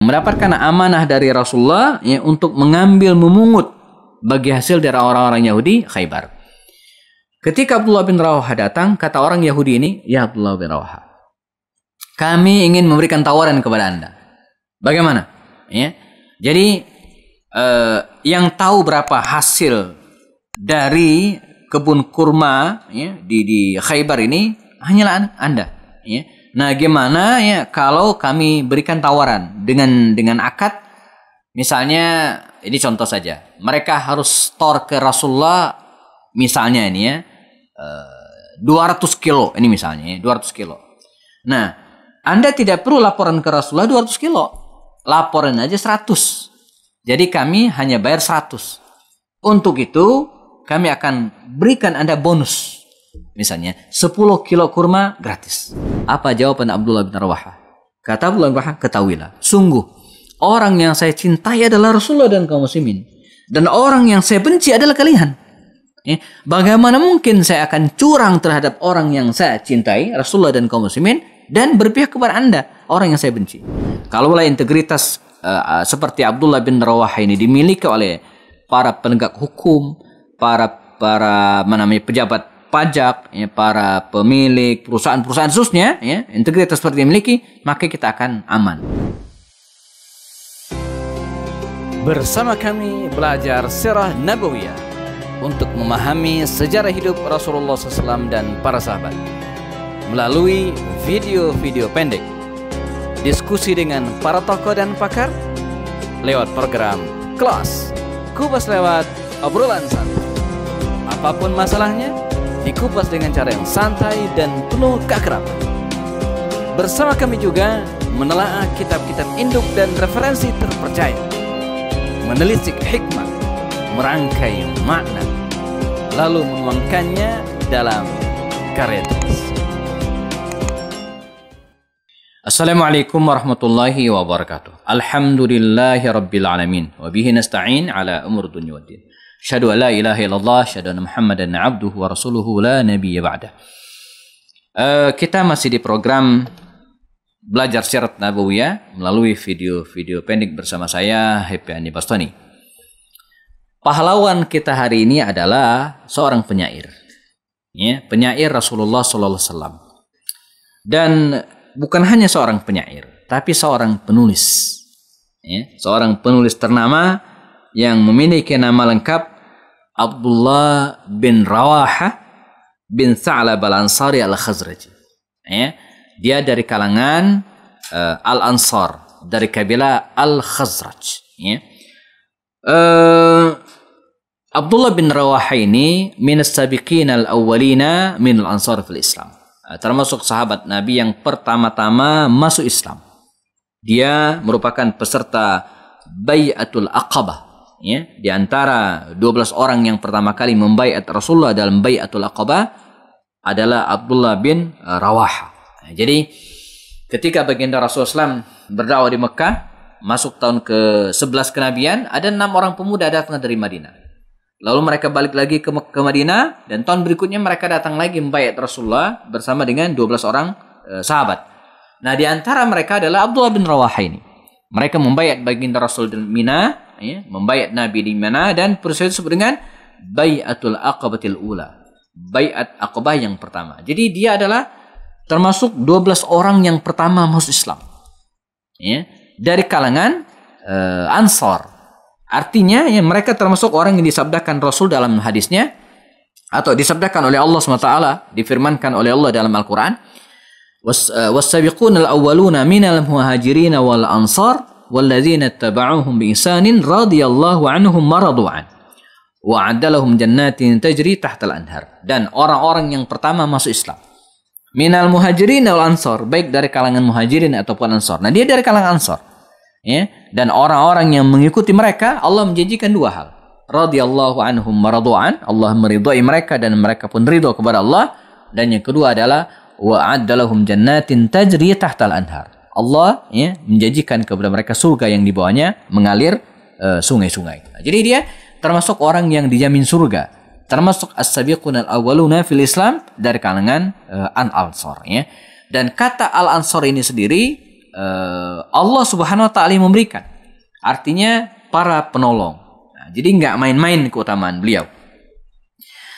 mendapatkan amanah dari Rasulullah ya, untuk mengambil memungut bagi hasil dari orang-orang Yahudi Khaybar. Ketika Abdullah bin Rawaha datang, kata orang Yahudi ini, "Ya Abdullah bin Rawaha, kami ingin memberikan tawaran kepada Anda. Bagaimana?" Ya. Jadi yang tahu berapa hasil dari kebun kurma ya, di Khaybar ini hanyalah Anda. Ya. Nah, gimana ya kalau kami berikan tawaran dengan akad, misalnya ini contoh saja, mereka harus store ke Rasulullah misalnya ini ya 200 kilo ini misalnya 200 kilo. Nah, Anda tidak perlu laporan ke Rasulullah 200 kilo, laporan aja 100. Jadi kami hanya bayar 100. Untuk itu kami akan berikan Anda bonus. Misalnya 10 kilo kurma gratis. Apa jawaban Abdullah bin Rawaha? Kata Abdullah bin Rawaha, "Ketahuilah, sungguh orang yang saya cintai adalah Rasulullah dan kaum muslimin, dan orang yang saya benci adalah kalian. Bagaimana mungkin saya akan curang terhadap orang yang saya cintai, Rasulullah dan kaum muslimin, dan berpihak kepada Anda, orang yang saya benci?" Kalaulah integritas seperti Abdullah bin Rawaha ini dimiliki oleh para penegak hukum, para pejabat pajak, ya, para pemilik perusahaan-perusahaan khususnya, ya, integritas seperti dimiliki, maka kita akan aman. Bersama kami belajar sirah nabawiyah untuk memahami sejarah hidup Rasulullah SAW dan para sahabat melalui video-video pendek, diskusi dengan para tokoh dan pakar lewat program Kelas Kupas lewat obrolan santai. Apapun masalahnya, dikupas dengan cara yang santai dan penuh keakraban. Bersama kami juga menelaah kitab-kitab induk dan referensi terpercaya, menelisik hikmah, merangkai makna, lalu menuangkannya dalam karya tulis. Assalamualaikum warahmatullahi wabarakatuh. Alhamdulillahi rabbil alamin. Wabihi nasta'in ala umur dunya waddin. Asyhadu an la ilaha illallah, asyhadu anna Muhammadan abduhu wa rasuluhu la nabiyya ba'dah. Kita masih di program belajar syirat nabawiyah melalui video-video pendek bersama saya Happy Andi Bastoni. Pahlawan kita hari ini adalah seorang penyair. Ya, penyair Rasulullah sallallahu alaihi wasallam. Dan bukan hanya seorang penyair, tapi seorang penulis. Ya, seorang penulis ternama yang memiliki nama lengkap Abdullah bin Rawaha bin Tha'lab al-Ansari al-Khazraji. Ya, dia dari kalangan Al-Ansar, dari kabilah Al-Khazraj. Ya. Abdullah bin Rawaha ini minas sabiqin al-awwalina min al-Ansar fil Islam. Termasuk sahabat Nabi yang pertama-tama masuk Islam. Dia merupakan peserta Bai'atul Aqabah. Ya, di antara 12 orang yang pertama kali membaiat Rasulullah dalam Bai'atul Aqabah adalah Abdullah bin Rawaha. Jadi ketika baginda Rasulullah SAW berdakwah di Mekah, masuk tahun ke-11 kenabian, ada 6 orang pemuda datang dari Madinah. Lalu mereka balik lagi ke Madinah, dan tahun berikutnya mereka datang lagi membaiat Rasulullah bersama dengan 12 orang sahabat. Nah, di antara mereka adalah Abdullah bin Rawaha ini. Mereka membaiat baginda Rasul di Mina, ya, membaiat Nabi di Mina, dan peristiwa disebut dengan Bai'atul Aqabatil Ula, baiat Aqabah yang pertama. Jadi dia adalah termasuk 12 orang yang pertama masuk Islam, ya, dari kalangan Ansar. Artinya ya, mereka termasuk orang yang disabdakan Rasul dalam hadisnya, atau disabdakan oleh Allah SWT, difirmankan oleh Allah dalam Al-Quran, was-sabiquna al-awwaluna minal muhajirin wal ansar walladzina ittaba'uhum bi ihsanin radhiyallahu anhum maradu'an wa 'adda lahum jannatin tajri tahtal anhar. Dan orang-orang yang pertama masuk Islam minal muhajirin wal ansar, baik dari kalangan muhajirin ataupun ansar. Nah, dia dari kalangan ansar, ya, dan orang-orang yang mengikuti mereka, Allah menjanjikan dua hal. Radhiyallahu anhum maradu'an, Allah meridhai mereka dan mereka pun ridho kepada Allah. Dan yang kedua adalah wa 'adda lahum jannatin tajri tahtal anhar, Allah, ya, menjanjikan kepada mereka surga yang di bawahnya mengalir sungai-sungai. Nah, jadi dia termasuk orang yang dijamin surga, termasuk as-sabiqun al-awwaluna fil Islam dari kalangan al-Ansar, ya. Dan kata al-Ansar ini sendiri Allah Subhanahu wa taala yang memberikan. Artinya para penolong. Nah, jadi nggak main-main keutamaan beliau.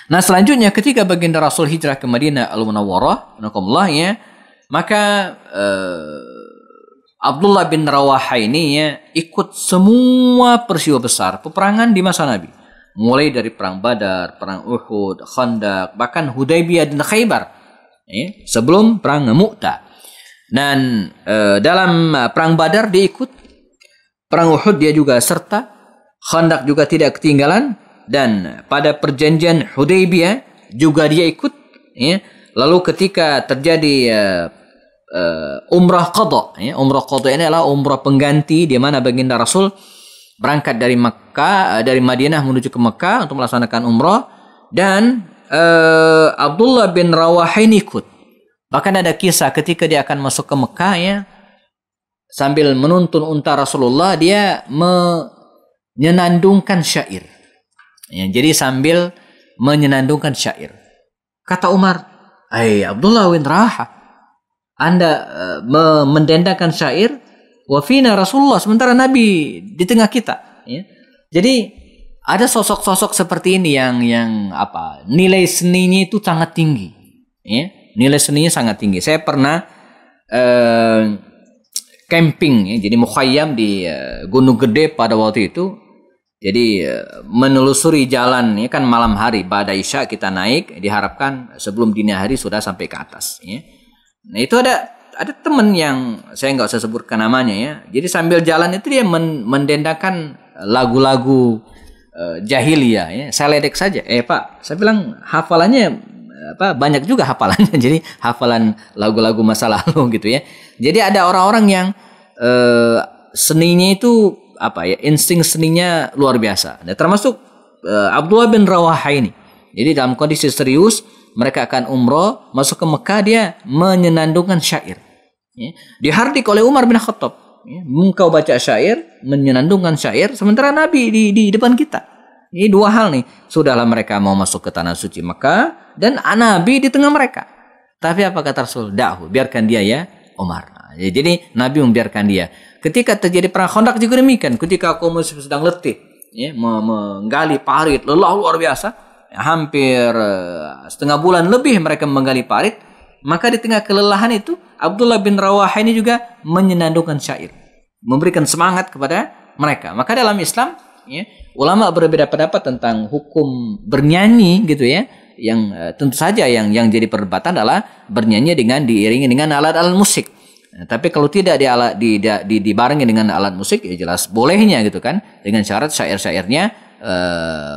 Nah, selanjutnya ketika baginda Rasul hijrah ke Madinah Al-Munawwarah, ya, maka Abdullah bin Rawaha ini ya ikut semua peristiwa besar peperangan di masa Nabi. Mulai dari perang Badar, perang Uhud, Khandaq, bahkan Hudaybiyah dan Khaybar. Ya, sebelum perang Mu'tah. Dan dalam perang Badar dia ikut, perang Uhud dia juga serta, Khandaq juga tidak ketinggalan, dan pada perjanjian Hudaybiyah juga dia ikut. Ya. Lalu ketika terjadi umrah qadha, ya, umrah qadha ini adalah umrah pengganti di mana baginda Rasul berangkat dari Makkah, dari Madinah menuju ke Makkah untuk melaksanakan umrah, dan Abdullah bin Rawaha ini ikut. Bahkan ada kisah ketika dia akan masuk ke Mekah, ya, sambil menuntun unta Rasulullah, dia menyenandungkan syair. Ya, jadi sambil menyenandungkan syair. Kata Umar, Abdullah bin Rawaha, Anda mendendakan syair, wafina Rasulullah, sementara Nabi di tengah kita. Ya. Jadi ada sosok-sosok seperti ini yang nilai seninya itu sangat tinggi. Ya. Nilai seninya sangat tinggi. Saya pernah camping, ya, jadi mukhayyam di Gunung Gede pada waktu itu. Jadi menelusuri jalan, ya kan malam hari pada Isya kita naik, diharapkan sebelum dini hari sudah sampai ke atas. Ya. Nah itu ada teman yang saya nggak usah sebutkan namanya, ya. Jadi sambil jalan itu dia mendendakan lagu-lagu jahiliyah. Ya. Saya ledek saja, Pak, saya bilang hafalannya banyak juga hafalannya. Jadi hafalan lagu-lagu masa lalu gitu ya. Jadi ada orang-orang yang seninya itu insting seninya luar biasa. Nah, termasuk Abdullah bin Rawaha ini. Jadi dalam kondisi serius mereka akan umroh, masuk ke Mekah, dia menyenandungkan syair. Ya. Dihardik oleh Umar bin Khattab. Ya. Engkau baca syair, menyenandungkan syair, sementara Nabi di depan kita. Ini dua hal nih. Sudahlah mereka mau masuk ke tanah suci Mekah, dan Nabi di tengah mereka. Tapi apa kata Rasul? Da'hu, biarkan dia ya Umar. Nah, jadi Nabi membiarkan dia. Ketika terjadi perang Khandaq juga demikian. Ketika kaum muslim sedang letih, ya, menggali parit, lelah luar biasa, hampir setengah bulan lebih mereka menggali parit, maka di tengah kelelahan itu Abdullah bin Rawaha ini juga menyenandungkan syair, memberikan semangat kepada mereka. Maka dalam Islam, ya, ulama berbeda pendapat tentang hukum bernyanyi gitu ya. Yang tentu saja yang jadi perdebatan adalah bernyanyi dengan diiringi dengan alat-alat musik. Nah, tapi kalau tidak dibarengi dengan alat musik, ya jelas bolehnya gitu kan, dengan syarat syair-syairnya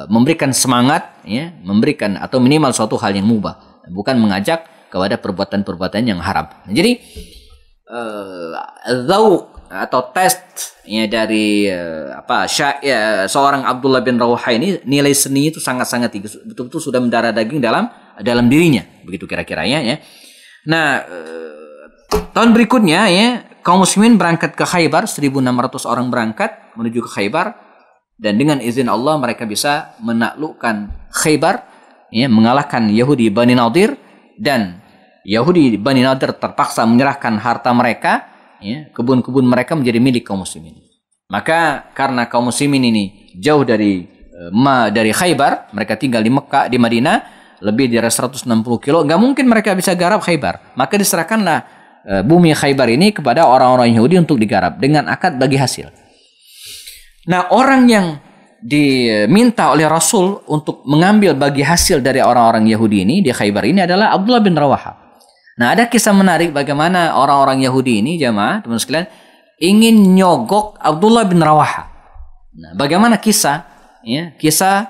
memberikan semangat, ya, memberikan atau minimal suatu hal yang mubah, bukan mengajak kepada perbuatan-perbuatan yang haram. Nah, jadi dzauq atau tes, ya, dari seorang Abdullah bin Rawaha ini, nilai seni itu sangat-sangat tinggi, betul-betul sudah mendarah daging dalam dirinya, begitu kira-kiranya, ya. Nah, tahun berikutnya, ya, kaum muslimin berangkat ke Khaybar, 1.600 orang berangkat menuju ke Khaybar, dan dengan izin Allah mereka bisa menaklukkan Khaybar, ya, mengalahkan Yahudi Bani Nadir, dan Yahudi Bani Nadir terpaksa menyerahkan harta mereka, ya, kebun-kebun mereka menjadi milik kaum muslimin. Maka karena kaum muslimin ini jauh dari Khaybar, mereka tinggal di Mekah, di Madinah, lebih dari 160 kilo, nggak mungkin mereka bisa garap Khaybar. Maka diserahkanlah bumi Khaybar ini kepada orang-orang Yahudi untuk digarap dengan akad bagi hasil. Nah, orang yang diminta oleh Rasul untuk mengambil bagi hasil dari orang-orang Yahudi ini di Khaybar ini adalah Abdullah bin Rawaha. Nah, ada kisah menarik bagaimana orang-orang Yahudi ini, jamaah, teman sekalian, ingin nyogok Abdullah bin Rawaha. Nah, bagaimana kisah, ya, kisah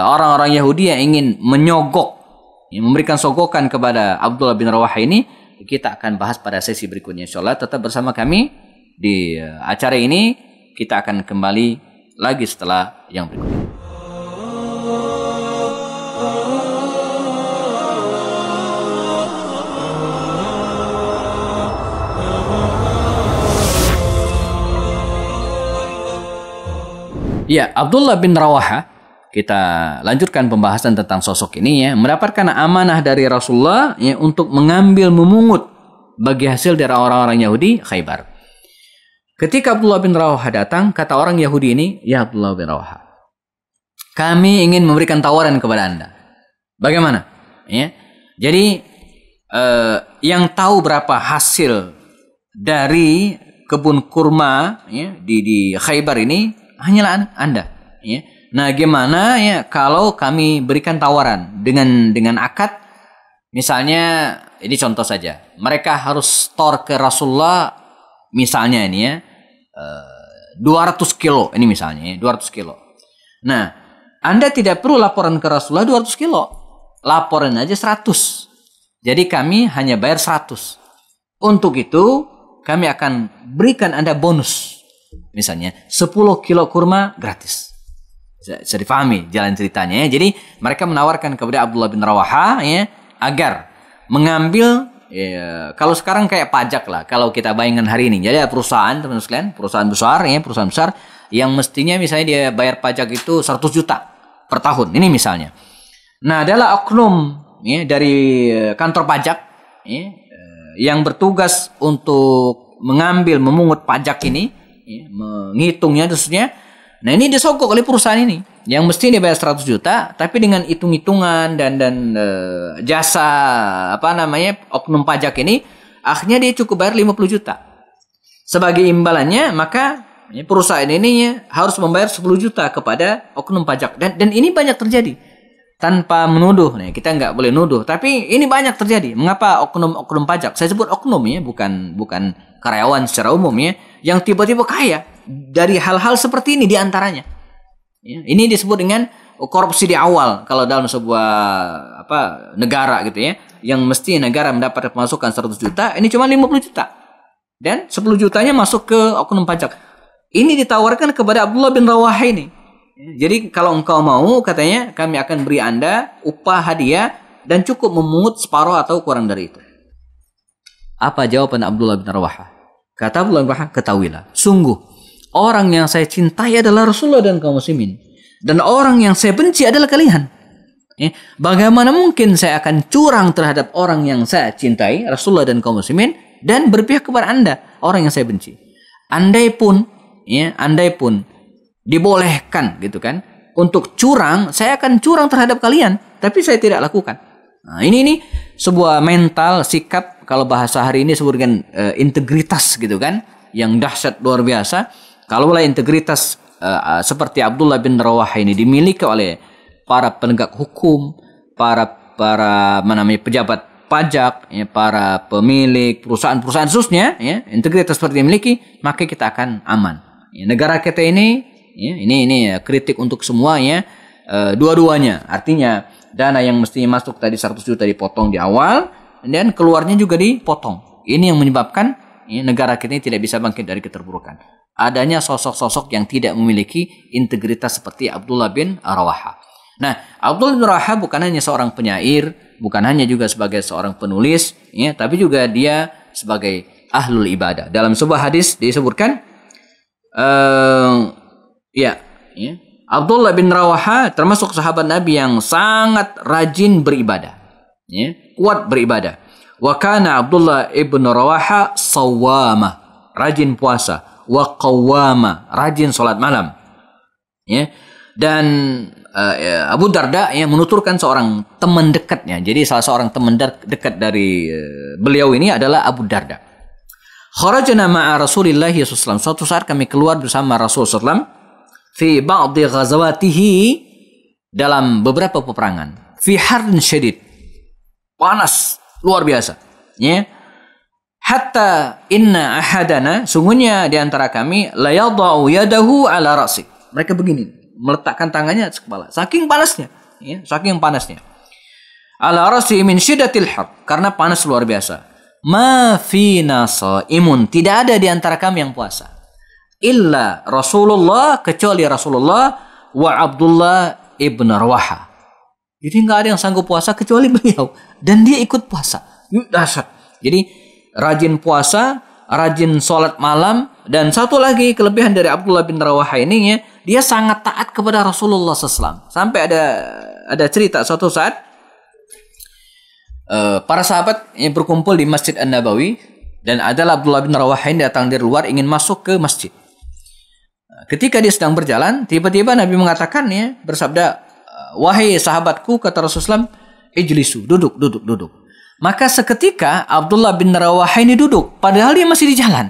orang-orang Yahudi yang ingin menyogok, ya, memberikan sogokan kepada Abdullah bin Rawaha ini, kita akan bahas pada sesi berikutnya, insyaallah. Tetap bersama kami di acara ini. Kita akan kembali lagi setelah yang berikut ini. Ya, Abdullah bin Rawaha, kita lanjutkan pembahasan tentang sosok ini, ya, mendapatkan amanah dari Rasulullah, ya, untuk mengambil memungut bagi hasil dari orang-orang Yahudi Khaybar. Ketika Abdullah bin Rawaha datang, kata orang Yahudi ini, ya Abdullah bin Rawaha, kami ingin memberikan tawaran kepada Anda. Bagaimana? Ya. Jadi yang tahu berapa hasil dari kebun kurma ya, di Khaybar ini hanyalah Anda. Ya. Nah, gimana ya kalau kami berikan tawaran dengan akad, misalnya ini contoh saja, mereka harus store ke Rasulullah misalnya ini ya 200 kilo ini misalnya ya, 200 kilo. Nah, Anda tidak perlu laporan ke Rasulullah 200 kilo, laporan aja 100. Jadi kami hanya bayar 100. Untuk itu kami akan berikan Anda bonus. Misalnya 10 kilo kurma gratis. Bisa difahami jalan ceritanya ya. Jadi mereka menawarkan kepada Abdullah bin Rawaha ya, agar mengambil ya, kalau sekarang kayak pajak lah. Kalau kita bayangkan hari ini. Jadi ada perusahaan teman-teman sekalian, perusahaan besar ya, perusahaan besar yang mestinya misalnya dia bayar pajak itu 100 juta per tahun. Ini misalnya. Nah, adalah oknum ya, dari kantor pajak ya, yang bertugas untuk memungut pajak ini ya, menghitungnya khususnya. Nah, ini disogok oleh perusahaan ini yang mesti dia bayar 100 juta, tapi dengan hitung-hitungan dan jasa oknum pajak ini akhirnya dia cukup bayar 50 juta. Sebagai imbalannya maka ya, perusahaan ini ya, harus membayar 10 juta kepada oknum pajak, dan ini banyak terjadi. Tanpa menuduh, nih kita nggak boleh nuduh, tapi ini banyak terjadi. Mengapa oknum pajak? Saya sebut oknum ya, bukan karyawan secara umum ya, yang tiba-tiba kaya dari hal-hal seperti ini diantaranya. Ya, ini disebut dengan korupsi di awal kalau dalam sebuah negara gitu ya, yang mesti negara mendapat pemasukan 100 juta, ini cuma 50 juta, dan 10 jutanya masuk ke oknum pajak. Ini ditawarkan kepada Abdullah bin Rawaha ini. Jadi kalau engkau mau, katanya kami akan beri Anda upah hadiah dan cukup memungut separuh atau kurang dari itu. Apa jawaban Abdullah bin Rawaha? Kata Abdullah bin Rawaha, ketahuilah, sungguh orang yang saya cintai adalah Rasulullah dan kaum muslimin, dan orang yang saya benci adalah kalian. Bagaimana mungkin saya akan curang terhadap orang yang saya cintai, Rasulullah dan kaum muslimin, dan berpihak kepada Anda, orang yang saya benci. Andai pun dibolehkan gitu kan untuk curang, saya akan curang terhadap kalian, tapi saya tidak lakukan. Nah, ini sebuah mental sikap, kalau bahasa hari ini sebutkan integritas gitu kan, yang dahsyat luar biasa. Kalau integritas seperti Abdullah bin Rawaha ini dimiliki oleh para penegak hukum, para pejabat pajak, ya, para pemilik perusahaan-perusahaan khususnya, ya, integritas seperti dimiliki, maka kita akan aman. Ya, negara kita ini ya, ini kritik untuk semuanya, dua-duanya. Artinya dana yang mestinya masuk tadi 100 juta dipotong di awal, dan keluarnya juga dipotong. Ini yang menyebabkan ya, negara kita ini tidak bisa bangkit dari keterpurukan. Adanya sosok-sosok yang tidak memiliki integritas seperti Abdullah bin Rawaha. Nah, Abdullah bin Rawaha bukan hanya seorang penyair, bukan hanya juga sebagai seorang penulis, ya, tapi juga dia sebagai ahlul ibadah. Dalam sebuah hadis disebutkan, Abdullah bin Rawaha termasuk sahabat Nabi yang sangat rajin beribadah, ya, kuat beribadah. Wa kana Abdullah ibn Rawaha sawwama, rajin puasa, wa qawwama, rajin salat malam. Ya. Dan Abu Darda yang menuturkan seorang teman dekatnya. Jadi salah seorang teman dekat dari beliau ini adalah Abu Darda. Kharajna ma'a Rasulillah sallallahu. Suatu saat kami keluar bersama Rasulullah SAW fi ba'dhi ghazawatihi, dalam beberapa peperangan. Fi hardin syadid, panas luar biasa. Ya. Hatta inna ahadana, sungguhnya di antara kami, la yadau yadahu ala ra'si. Mereka begini, meletakkan tangannya atas kepala. Saking panasnya, ya, saking panasnya. Ala ra'si min syiddatil har, karena panas luar biasa. Ma fina shaimun, tidak ada di antara kami yang puasa. Illa Rasulullah, kecuali Rasulullah, wa Abdullah ibn Rawaha. Jadi nggak ada yang sanggup puasa kecuali beliau, dan dia ikut puasa. Dahsyat. Jadi rajin puasa, rajin sholat malam, dan satu lagi kelebihan dari Abdullah bin Rawaha ini, ya, dia sangat taat kepada Rasulullah SAW. Sampai ada cerita suatu saat para sahabat yang berkumpul di Masjid An-Nabawi, Dan adalah Abdullah bin Rawaha ini datang dari luar ingin masuk ke masjid. Ketika dia sedang berjalan, tiba-tiba Nabi mengatakan ya, bersabda, wahai sahabatku, kata Rasulullah, ijlisu, duduk, duduk, duduk. Maka seketika Abdullah bin Rawaha ini duduk, padahal dia masih di jalan.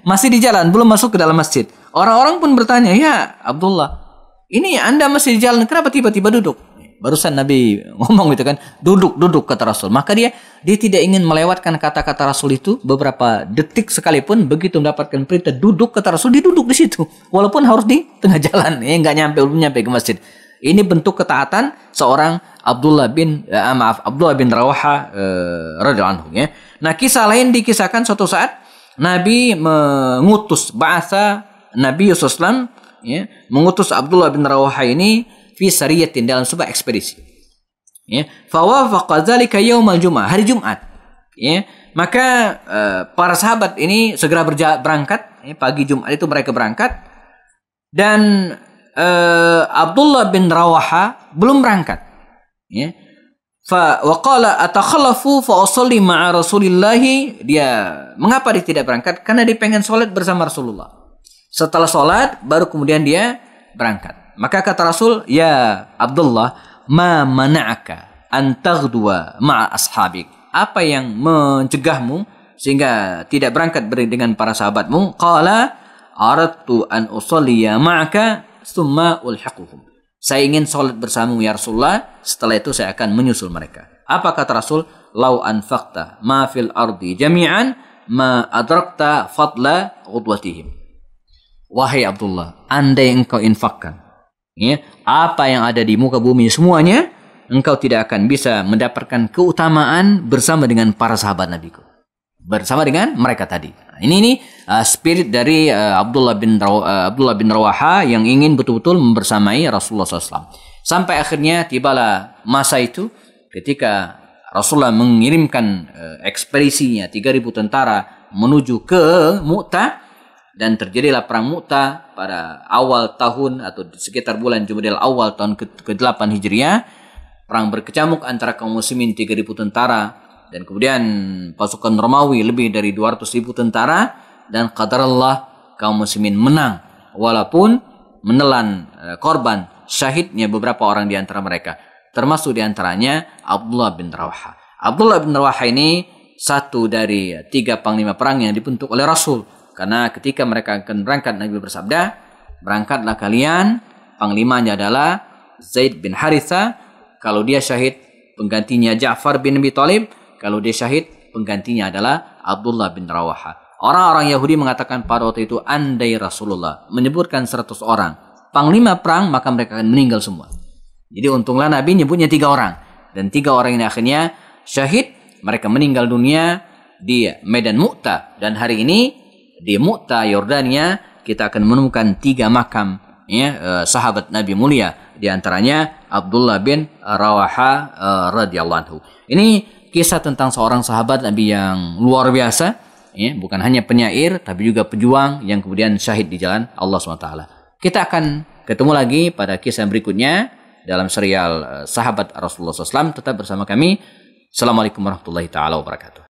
Masih di jalan, belum masuk ke dalam masjid. Orang-orang pun bertanya, ya Abdullah, ini Anda masih di jalan, kenapa tiba-tiba duduk? Barusan Nabi ngomong gitu kan, duduk, duduk, kata Rasul. Maka dia tidak ingin melewatkan kata-kata Rasul itu beberapa detik sekalipun. Begitu mendapatkan perintah duduk, kata Rasul, dia duduk di situ. Walaupun harus di tengah jalan, nggak belum nyampe ke masjid. Ini bentuk ketaatan seorang Abdullah bin Rawaha radhiyallahu anhu ya. Nah, kisah lain dikisahkan suatu saat Nabi mengutus Nabi Sallallahu ya, mengutus Abdullah bin Rawaha ini fi sariyatin, dalam sebuah ekspedisi. Ya, fa wafaqa dzalika yaumal Jum'ah, hari Jumat. Ya, maka para sahabat ini segera berangkat, ya, pagi Jumat itu mereka berangkat, dan Abdullah bin Rawaha belum berangkat. Ya. Fa waqala atakhallafu fa usalli ma'a Rasulillah. Dia mengapa dia tidak berangkat? Karena dia pengen salat bersama Rasulullah. Setelah salat baru kemudian dia berangkat. Maka kata Rasul, ya Abdullah, ma mana'aka an taghdwa ma'a ashabik? Apa yang mencegahmu sehingga tidak berangkat dengan para sahabatmu? Qala aradtu an usalliya ma'aka thumma ulhiquhum. Saya ingin salat bersamamu ya Rasulullah, setelah itu saya akan menyusul mereka. Apa kata Rasul? Lau anfaqta ma fil ardi jami'an ma adrakta fadla ghudwatihim. Wahai Abdullah, andai engkau infakkan, ya, apa yang ada di muka bumi semuanya, engkau tidak akan bisa mendapatkan keutamaan bersama dengan para sahabat Nabiku, bersama dengan mereka tadi. Nah, ini spirit dari Abdullah bin Rawaha yang ingin betul-betul membersamai Rasulullah SAW. Sampai akhirnya tibalah masa itu ketika Rasulullah mengirimkan ekspedisinya 3.000 tentara menuju ke Mu'tah. Dan terjadilah perang Mu'tah pada awal tahun atau sekitar bulan Jumadil Awal tahun ke-8 Hijriah. Perang berkecamuk antara kaum muslimin 3.000 tentara dan kemudian pasukan Romawi lebih dari 200.000 tentara, dan qadarullah kaum muslimin menang walaupun menelan korban syahidnya beberapa orang di antara mereka, termasuk di antaranya Abdullah bin Rawaha. Abdullah bin Rawaha ini satu dari 3 panglima perang yang dibentuk oleh Rasul. Karena ketika mereka akan berangkat, Nabi bersabda, berangkatlah kalian, panglimanya adalah Zaid bin Haritha. Kalau dia syahid, penggantinya Ja'far bin Abi Thalib. Kalau dia syahid, penggantinya adalah Abdullah bin Rawaha. Orang-orang Yahudi mengatakan pada waktu itu, andai Rasulullah menyebutkan 100 orang panglima perang, maka mereka akan meninggal semua. Jadi untunglah Nabi nyebutnya 3 orang. Dan 3 orang ini akhirnya syahid. Mereka meninggal dunia di Medan Mu'tah. Dan hari ini di Mu'tah, Yordania, kita akan menemukan 3 makam ya, sahabat Nabi mulia, di antaranya Abdullah bin Rawaha radhiyallahu anhu. Ini kisah tentang seorang sahabat Nabi yang luar biasa, ya, bukan hanya penyair tapi juga pejuang yang kemudian syahid di jalan Allah SWT. Kita akan ketemu lagi pada kisah berikutnya dalam serial Sahabat Rasulullah SAW. Tetap bersama kami. Assalamualaikum warahmatullahi taala wabarakatuh.